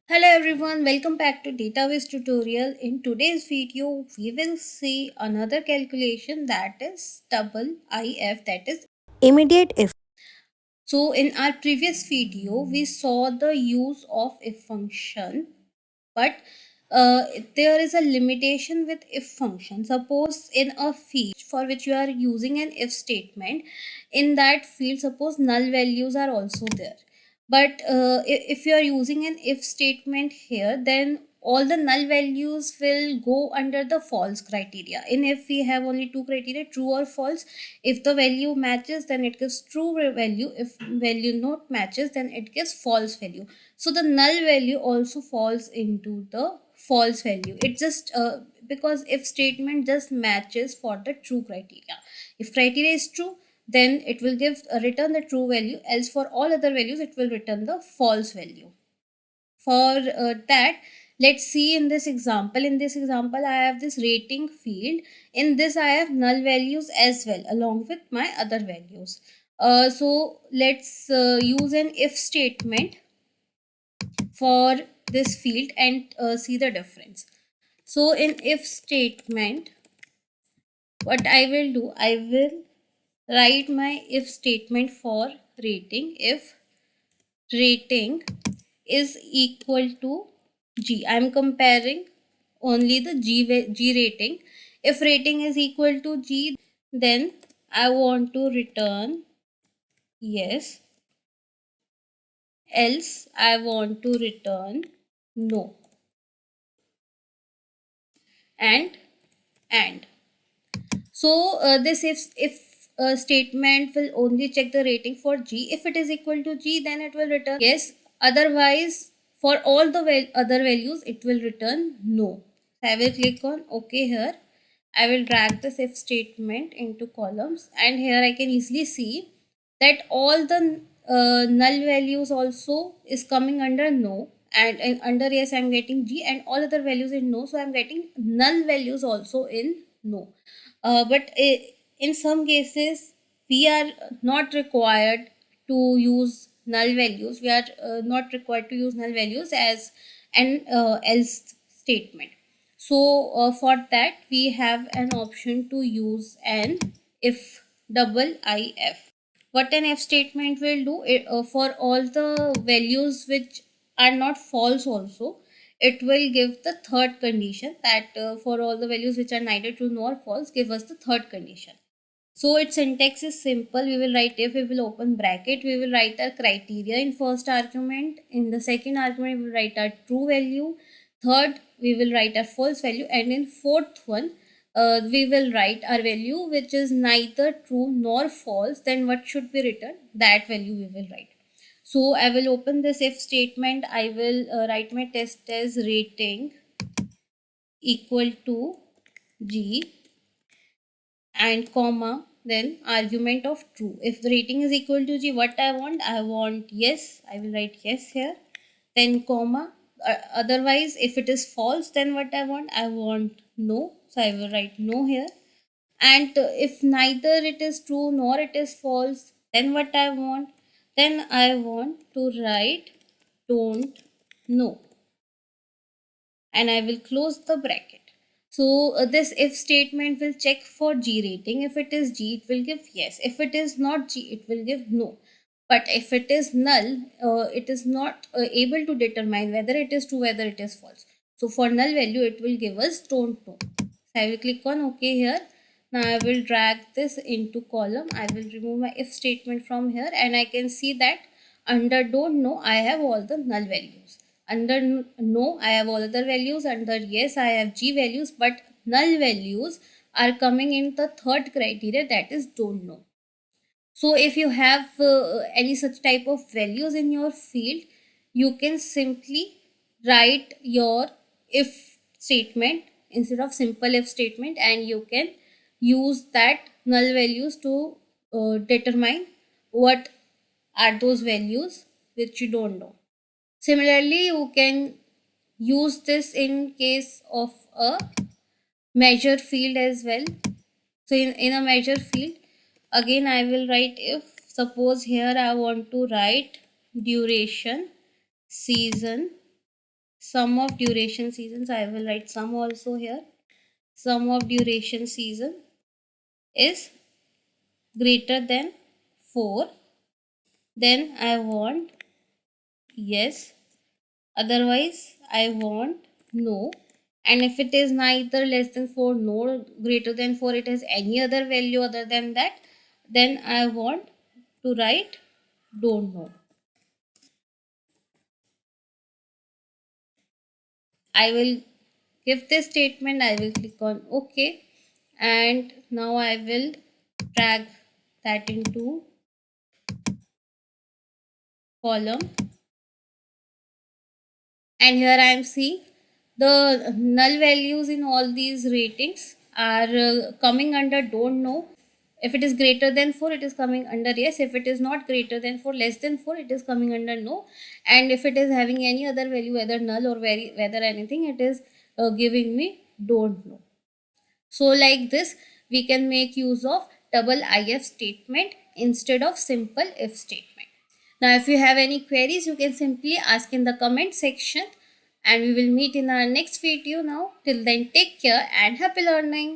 Hello everyone, welcome back to database tutorial. In today's video, we will see another calculation that is double if, that is immediate if. So in our previous video, we saw the use of if function, but uh, there is a limitation with if function. Suppose in a field for which you are using an if statement, in that field suppose null values are also there, but if you are using an if statement here, then all the null values will go under the false criteria. In if we have only two criteria, true or false. If the value matches, then it gives true value. If value not matches, then it gives false value. So the null value also falls into the false value. It just because if statement just matches for the true criteria. If criteria is true, then it will give return the true value, else for all other values it will return the false value. For that, let's see in this example. In this example, I have this rating field. In this I have null values as well along with my other values. So let's use an if statement for this field and see the difference. So in if statement, what I will do, I will write my if statement for rating. If rating is equal to g, I'm comparing only the g rating. If rating is equal to g, then I want to return yes, else I want to return no. And so this if statement will only check the rating for g. If it is equal to g, then it will return yes, otherwise for all the other values it will return no. So I will click on ok here. I will drag this if statement into columns, and here I can easily see that all the null values also is coming under no, and under yes I'm getting g, and all other values in no, so I'm getting null values also in no. But in some cases we are not required to use null values. We are not required to use null values as an else statement. So for that we have an option to use an if double if. What an if statement will do, for all the values which are not false also, it will give the third condition, that for all the values which are neither true nor false, give us the third condition. So its syntax is simple. We will write if, we will open bracket, we will write our criteria in first argument. In the second argument, we will write our true value. Third, we will write our false value. And in fourth one, we will write our value which is neither true nor false. Then what should be written? That value we will write. So I will open this if statement. I will write my test as rating equal to g and comma, then argument of true. If the rating is equal to g, what I want yes, I will write yes here, then comma. Otherwise if it is false, then what I want no, so I will write no here. And if neither it is true nor it is false, then what I want, then I want to write don't know, and I will close the bracket. So this if statement will check for G rating. If it is G, it will give yes. If it is not G, it will give no. But if it is null, it is not able to determine whether it is true, whether it is false. So for null value, it will give us don't know. So I will click on OK here. Now I will drag this into column. I will remove my if statement from here, and I can see that under don't know, I have all the null values. Under no, I have all other values. Under yes, I have g values, but null values are coming in the third criteria, that is don't know. So if you have any such type of values in your field, you can simply write your if statement instead of simple if statement, and you can use that null values to determine what are those values which you don't know. Similarly, you can use this in case of a measure field as well. So in a measure field, again I will write if. Suppose here I want to write duration, season, Sum of duration seasons, I will write sum also here. Sum of duration season is greater than 4, then I want yes, otherwise I want no. And if it is neither less than 4 nor greater than 4, it has any other value other than that, then I want to write don't know. I will give this statement, I will click on OK, and now I will drag that into column, and here I am seeing the null values in all these ratings are coming under don't know. If it is greater than 4, it is coming under yes. If it is not greater than 4, less than 4, it is coming under no. And if it is having any other value, whether null or whether anything, it is giving me don't know. So like this, we can make use of double if statement instead of simple if statement. Now, if you have any queries, you can simply ask in the comment section, and we will meet in our next video now. Till then, take care and happy learning.